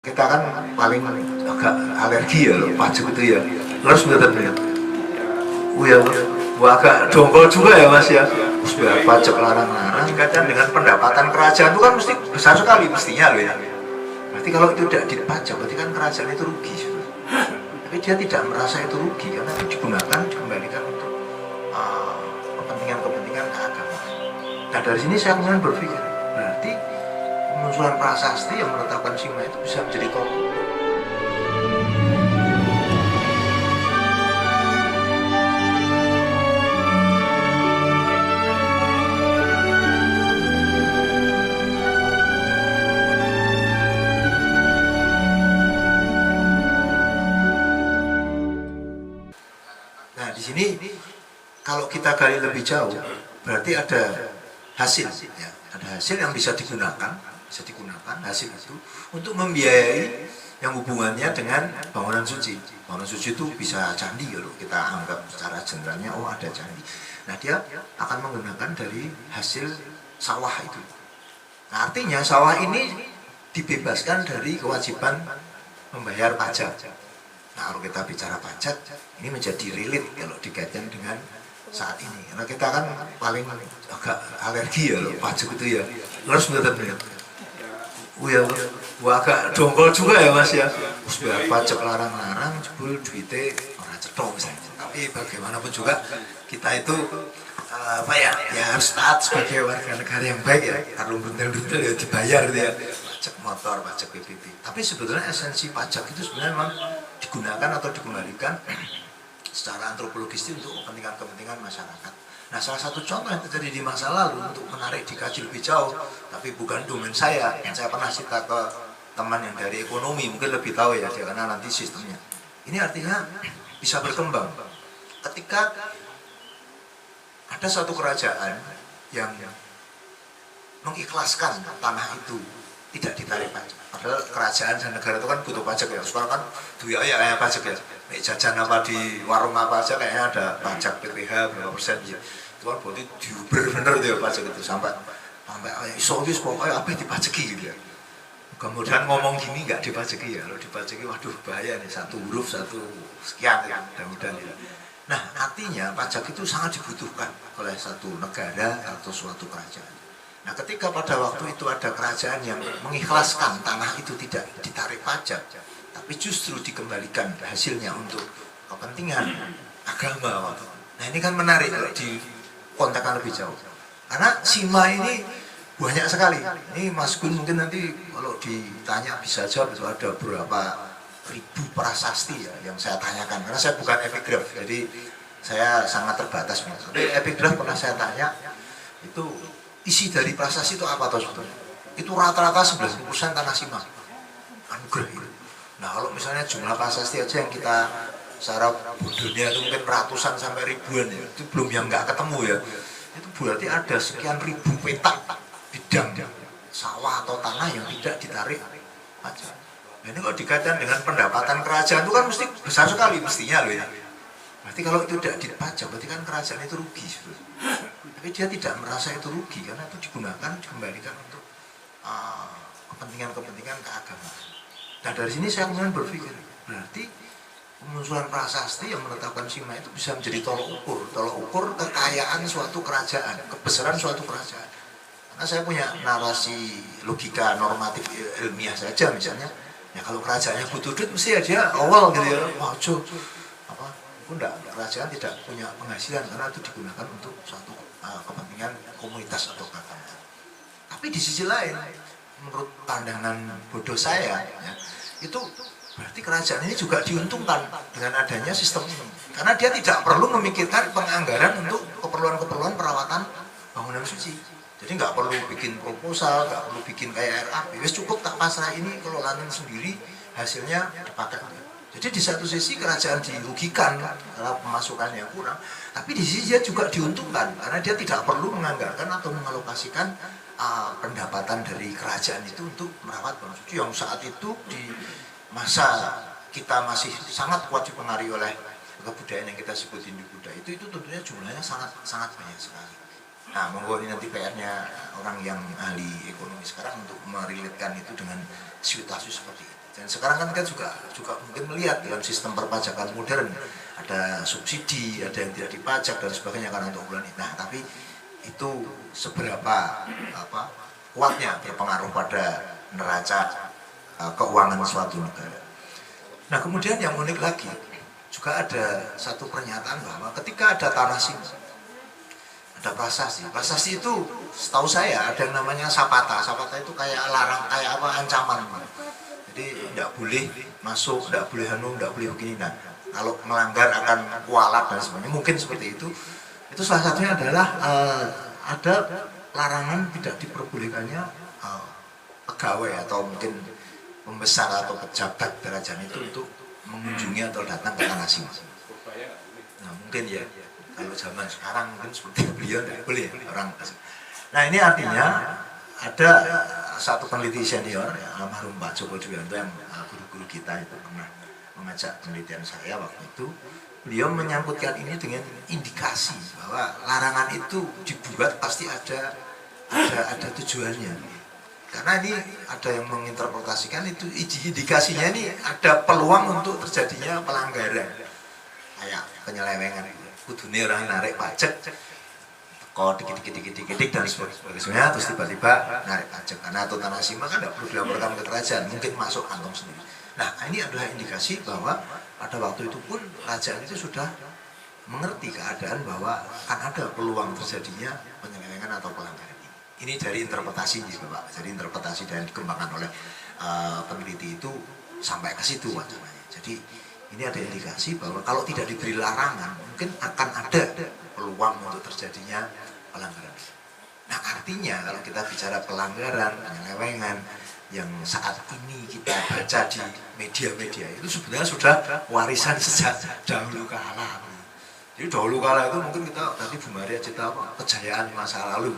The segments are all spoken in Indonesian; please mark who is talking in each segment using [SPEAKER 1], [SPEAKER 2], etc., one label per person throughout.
[SPEAKER 1] Kita kan paling agak alergi ya loh pajak itu ya. Terus betul ya. Ya, agak dongkol juga ya mas ya. Sudah pajak larang-larang dikaitkan dengan pendapatan kerajaan itu kan mesti besar sekali mestinya loh ya. Berarti kalau itu tidak dipajak berarti kan kerajaan itu rugi. Tapi dia tidak merasa itu rugi karena itu dikembalikan untuk kepentingan keagamaan. Nah dari sini saya kemudian berpikir berarti kemunculan prasasti yang menetapkan Sima itu bisa menjadi tokoh. Nah di sini kalau kita gali lebih jauh berarti ada hasil ya, ada hasil yang bisa digunakan hasil itu untuk membiayai yang hubungannya dengan bangunan suci. Bangunan suci itu bisa candi kalau kita anggap secara generalnya, oh ada candi. Nah dia akan menggunakan dari hasil sawah itu. Nah, artinya sawah ini dibebaskan dari kewajiban membayar pajak. Nah kalau kita bicara pajak ini menjadi relate kalau dikaitkan dengan saat ini. Karena kita kan paling agak alergi ya loh pajak itu ya. Terus betul ya. Ya, agak dongkol juga ya mas ya. Sudah pajak larang-larang, jebul duitnya orang cetok misalnya. Tapi bagaimanapun juga kita itu apa ya harus taat sebagai warga negara yang baik ya. Kalau benar-benar ya dibayar ya pajak motor, pajak PBB. Tapi sebetulnya esensi pajak itu sebenarnya memang digunakan atau dikembalikan secara antropologis itu untuk kepentingan masyarakat. Nah salah satu contoh yang terjadi di masa lalu untuk menarik dikaji lebih jauh, tapi bukan domain saya, yang saya pernah cerita ke teman yang dari ekonomi, mungkin lebih tahu ya, karena nanti sistemnya. Ini artinya bisa berkembang. Ketika ada satu kerajaan yang mengikhlaskan tanah itu tidak ditarik pajak. Padahal kerajaan dan negara itu kan butuh pajak ya. Sekarang kan ya pajak ya. Nek jajan apa di warung apa aja kayaknya ada pajak PPH berapa persen ya. Itu kan berarti diuber bener tuh ya pajak itu sampai iso wis pokoknya apa dipajaki gitu ya. Kemudian ngomong gini nggak dipajaki ya. Kalau dipajaki waduh bahaya nih, satu huruf satu sekian ya. Mudah-mudahan ya. Nah artinya pajak itu sangat dibutuhkan oleh satu negara atau suatu kerajaan. Nah ketika pada waktu itu ada kerajaan yang mengikhlaskan tanah itu tidak ditarik pajak, tapi justru dikembalikan hasilnya untuk kepentingan agama. Nah ini kan menarik kalau dikontekkan lebih jauh. Karena Sima ini banyak sekali. Ini Mas Gun mungkin nanti kalau ditanya bisa jawab itu ada berapa ribu prasasti ya yang saya tanyakan. Karena saya bukan epigraf, jadi saya sangat terbatas. Tapi epigraf pernah saya tanya itu isi dari prasasti itu apa toh sebetulnya? Itu rata-rata 90% tanah Sima. Anugerah itu. Nah kalau misalnya jumlah prasasti aja yang kita secara bodohnya itu mungkin ratusan sampai ribuan ya, itu belum yang nggak ketemu ya. Itu berarti ada sekian ribu petak bidang sawah atau tanah yang tidak ditarik pajak. Nah ini kalau dikaitkan dengan pendapatan kerajaan itu kan mesti besar sekali mestinya loh ya. Berarti kalau itu tidak dipajak berarti kan kerajaan itu rugi sebetulnya. Tapi dia tidak merasa itu rugi karena itu dikembalikan untuk kepentingan keagamaan. Nah dari sini saya kemudian berpikir berarti kemunculan prasasti yang menetapkan Sima itu bisa menjadi tolok ukur kekayaan suatu kerajaan, kebesaran suatu kerajaan. Karena saya punya narasi logika normatif ilmiah saja misalnya, ya kalau kerajaannya butuh duit mesti ya dia awal gitu ya, wajah apa, enggak, kerajaan tidak punya penghasilan karena itu digunakan untuk suatu kepentingan komunitas atau keagamaan. Tapi di sisi lain, menurut pandangan bodoh saya, ya, itu berarti kerajaan ini juga diuntungkan dengan adanya sistem ini. Karena dia tidak perlu memikirkan penganggaran untuk keperluan perawatan bangunan suci. Jadi nggak perlu bikin proposal, nggak perlu bikin kayak RAP. Wes cukup tak pasrah ini kelolaannya sendiri, hasilnya dipakai. Jadi di satu sisi kerajaan dirugikan karena pemasukannya kurang, tapi di sisi dia juga diuntungkan karena dia tidak perlu menganggarkan atau mengalokasikan pendapatan dari kerajaan itu untuk merawat bangunan suci yang saat itu di masa kita masih sangat kuat dipengaruhi oleh kebudayaan yang kita sebut Hindu Buddha itu tentunya jumlahnya sangat banyak sekali. Nah, monggo ini nanti PR-nya orang yang ahli ekonomi sekarang untuk merelitkan itu dengan situasi seperti itu. Dan sekarang kan kita juga mungkin melihat dalam sistem perpajakan modern ada subsidi, ada yang tidak dipajak dan sebagainya karena untuk bulan ini. Nah, tapi itu seberapa kuatnya berpengaruh pada neraca keuangan suatu negara. Nah, kemudian yang unik lagi juga ada satu pernyataan bahwa ketika ada tanah simpan, ada prasasti. Prasasti itu setahu saya ada yang namanya sapata. Sapata itu kayak larang, kayak ancaman. Jadi tidak boleh masuk, tidak boleh tidak boleh begini. Nah, kalau melanggar akan kualat dan sebagainya, mungkin seperti itu. Itu salah satunya adalah ada larangan tidak diperbolehkannya pegawai atau mungkin pembesar atau pejabat derajat itu untuk mengunjungi atau datang ke tanah simpan. Nah, mungkin ya kalau zaman sekarang mungkin seperti beliau tidak boleh orang. Nah, ini artinya ada satu peneliti senior ya, almarhum Pak Joko Dwianto yang guru-guru kita itu pernah mengajak penelitian saya waktu itu. Beliau menyangkutkan ini dengan indikasi bahwa larangan itu dibuat pasti ada tujuannya. Karena ini ada yang menginterpretasikan itu indikasinya ini ada peluang untuk terjadinya pelanggaran kayak penyelewengan. Kudune orang narik pajak kok dikit dan sebagainya, terus tiba-tiba narik pajak karena atau tanah simpan kan tidak perlu dilaporkan ke kerajaan, mungkin masuk kantong sendiri. Nah, ini adalah indikasi bahwa pada waktu itu pun kerajaan itu sudah mengerti keadaan bahwa akan ada peluang terjadinya penyelewengan atau pelanggaran. Ini dari interpretasi Bapak, jadi interpretasi yang dikembangkan oleh peneliti itu sampai ke situ wacananya. Jadi ini ada indikasi bahwa kalau tidak diberi larangan mungkin akan ada peluang untuk terjadinya pelanggaran. Nah, artinya kalau kita bicara pelanggaran, penyelewengan yang saat ini kita baca di media-media itu sebenarnya sudah warisan sejak dahulu kala. Jadi dahulu kala itu mungkin kita tadi Bu Maria cerita kejayaan masa lalu.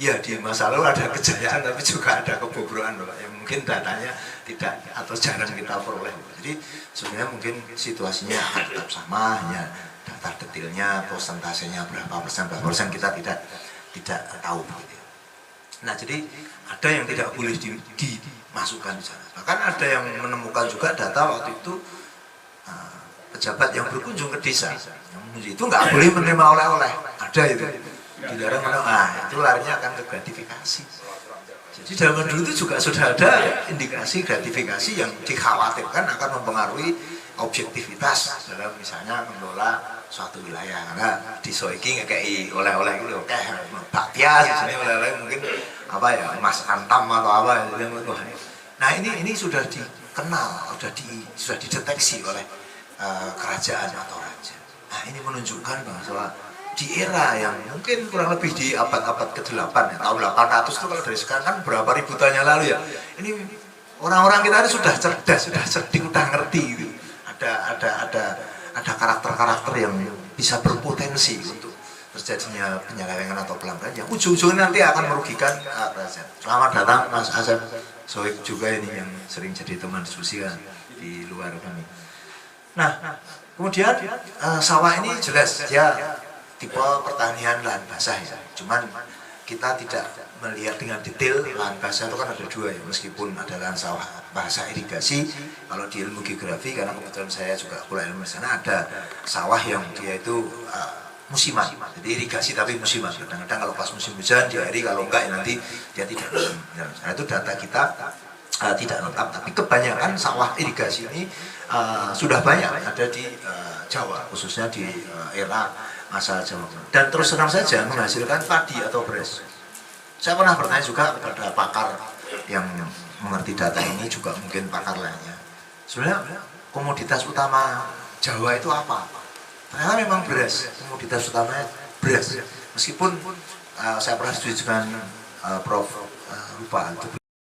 [SPEAKER 1] Ya, di masa lalu ada kejayaan tapi juga ada kebobrokan Bapak, yang mungkin datanya tidak atau jarang kita peroleh. Jadi sebenarnya mungkin situasinya akan tetap sama, hanya data detailnya, persentasenya berapa persen kita tidak tahu begitu. Nah, jadi ada yang tidak boleh dimasukkan di sana. Bahkan ada yang menemukan juga data waktu itu pejabat yang berkunjung ke desa, yang itu nggak boleh menerima oleh-oleh, ada itu. Dilarang, itu larinya akan ke gratifikasi. Jadi zaman dulu itu juga sudah ada indikasi gratifikasi yang dikhawatirkan akan mempengaruhi objektivitas dalam misalnya mengelola suatu wilayah. Karena di Soiki ngekei oleh-oleh itu kayak bakpia, sini oleh-oleh mungkin emas antam atau apa. Nah, ini sudah dikenal, sudah dideteksi oleh kerajaan atau raja. Nah, ini menunjukkan bahwa di era yang mungkin kurang lebih di abad-abad ke-8 ya, tahun 800 itu kalau dari sekarang kan berapa ribu tahun yang lalu ya. Ini orang-orang kita ini sudah cerdas, sudah cerdik, sudah ngerti gitu. Ada karakter-karakter yang bisa berpotensi untuk terjadinya penyelewengan atau pelanggaran yang ujung-ujungnya nanti akan merugikan kerajaan. Selamat datang Mas Asep Sohib juga ini yang sering jadi teman diskusi kan di luar kami. Nah, kemudian sawah ini jelas dia tipe pertanian lahan basah ya. Cuman kita tidak melihat dengan detail lahan basah itu kan ada dua ya, meskipun ada lahan sawah basah irigasi. Kalau di ilmu geografi, karena kebetulan saya juga kuliah ilmu sana, ada sawah yang dia itu musiman, jadi irigasi tapi musiman. Kadang-kadang kalau pas musim hujan diairi, kalau enggak ya nanti dia tidak musim. Nah, itu data kita tidak lengkap, tapi kebanyakan sawah irigasi ini sudah banyak ada di Jawa, khususnya di era masa Jawa, dan terus terang saja menghasilkan padi atau beras. Saya pernah bertanya juga kepada pakar yang mengerti data ini, juga mungkin pakar lainnya. Sebenarnya komoditas utama Jawa itu apa? Ternyata memang beras, komoditas utamanya beras. Meskipun saya pernah studi dengan Prof. Rupa,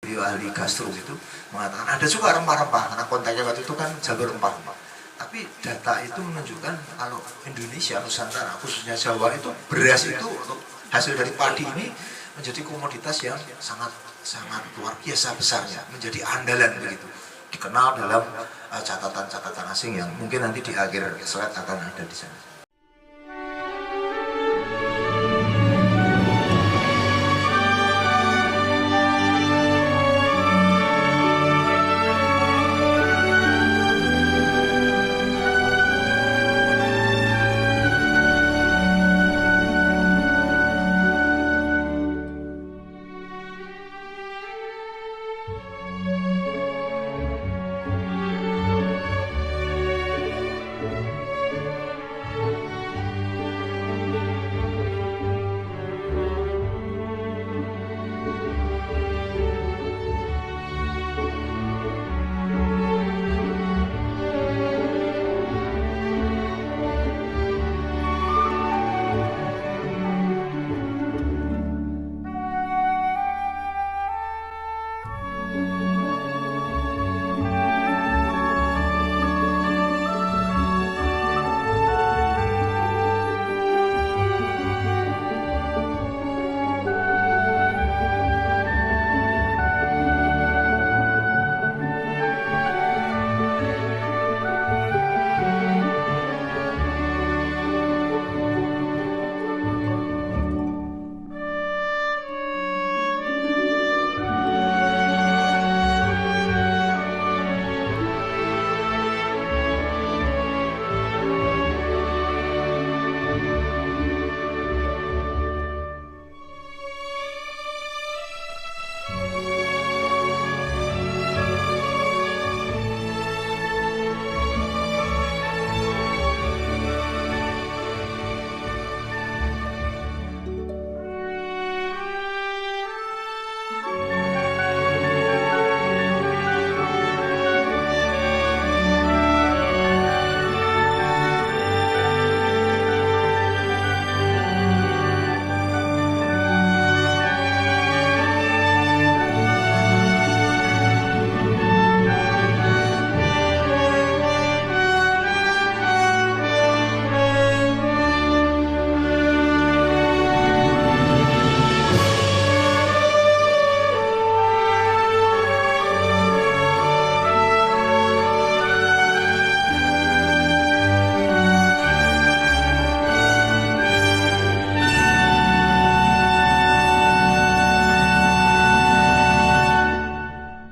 [SPEAKER 1] beliau ahli gastro itu mengatakan ada juga rempah-rempah, karena konteksnya waktu itu kan jalur rempah. Tapi data itu menunjukkan kalau Indonesia, Nusantara, khususnya Jawa itu beras itu hasil dari padi ini menjadi komoditas yang sangat luar biasa besarnya, menjadi andalan begitu. Dikenal dalam catatan-catatan asing yang mungkin nanti di akhir slide akan ada di sana.